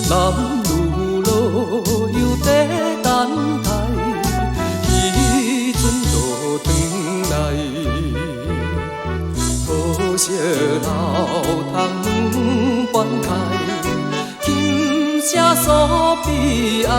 男女老幼在等待，彼阵就转来。可惜老窗半开，琴声诉悲哀。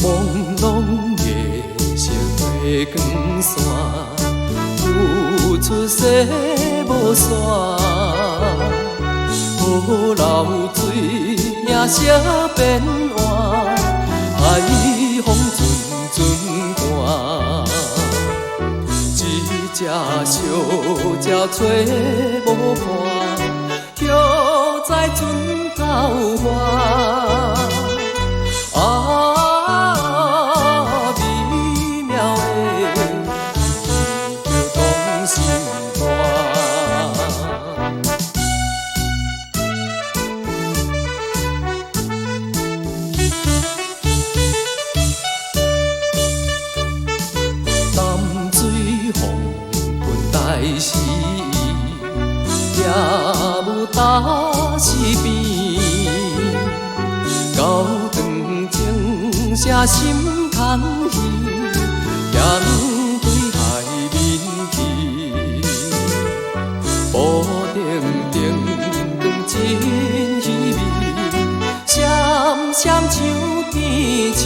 朦胧夜色月光线，浮出西无线。好流水也色变换，海风阵阵寒。一只小鸟找无伴，飘在船头岸。代是夜雾打西边，到长情写心空虚，也对海面去。布丁丁光真稀微，闪闪像天星。